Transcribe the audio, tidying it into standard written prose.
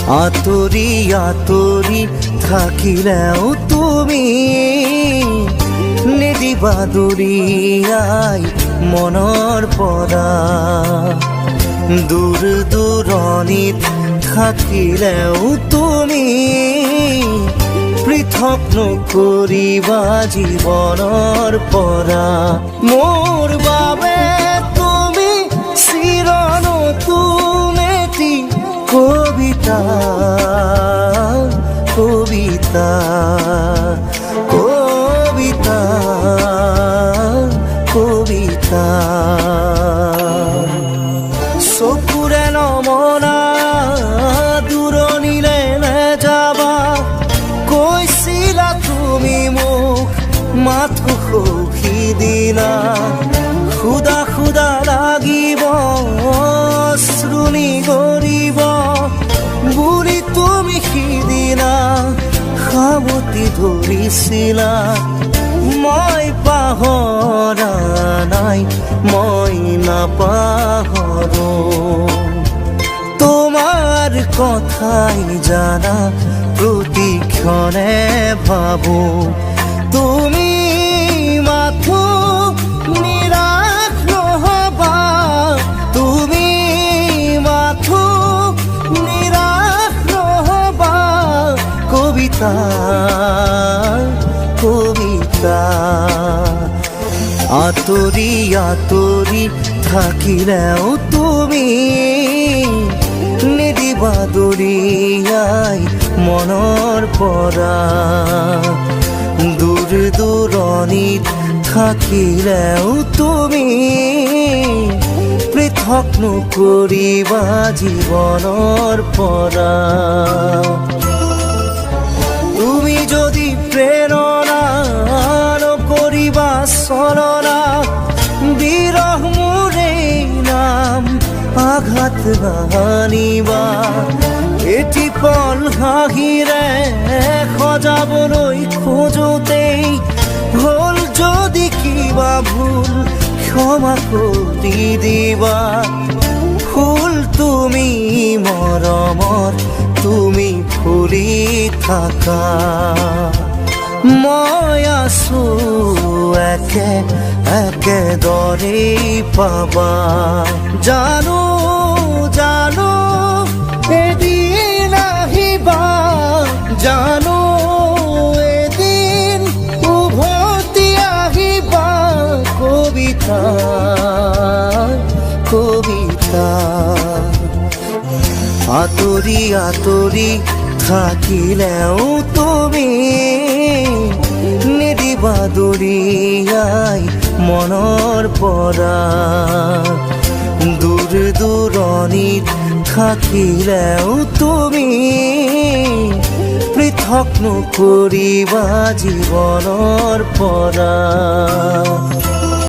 আতৰি আতৰি থাকিলেও তুমি নিদিবা দূৰিয়াই মনৰ পৰা। দূৰ দূৰণিত থাকিলেও তুমি পৃথক নকৰিবা জীৱনৰ পৰা। মোৰ বাবে তুমি চিৰ নতুন এটি কবিতা কবিতা কবিতা কবিতা। চকুৰে নমনা দূৰণিলে নেযাবা কৈছিলা তুমি মোক, মাথো সখি দিলা। খুদা খুদা লাগিব শ্ৰুণি গৰিব বুলি তুমি সিদিনা সাৱটি ধৰিছিলা। মই পাহৰা নাই, মই নাপাহৰো তোমাৰ কথাই জানা প্ৰতিক্ষণে ভাবো। তুমি মাথো নিৰাশ নহবা, তুমি মাথো নিৰাশ নহবা। কবিতা কবিতা। আতৰি আতৰি থাকিলেও তুমি নিদিবা দূৰিয়াই মনৰ পৰা। দূৰ দূৰণিত থাকিলেও তুমি পৃথক নকৰিবা জীৱনৰ পৰা। তুমি যদি প্ৰেৰণা নকৰিবা চলনা, বিৰহ মোৰে নাম আঘাত নাহানিবা। এটি পল হাঁহিৰে সজাবলৈ খোজোতেই হ'ল যদি কিবা ভুল ক্ষমা কৰি দিবা। ফুল তুমি মৰমৰ তুমি ফুলি থাকা, মই আছো একে একেদৰেই পাবা। জানো জানো এদিন আহিবা, জানো এদিন উভতি আহিবা। কবিতা কবিতা। আতৰি আতৰি থাকিলেও তুমি নিদিবা দূৰিয়াই মনৰ পৰা। দূৰ দূৰণিত থাকিলেও তুমি পৃথক নকৰিবা জীৱনৰ পৰা।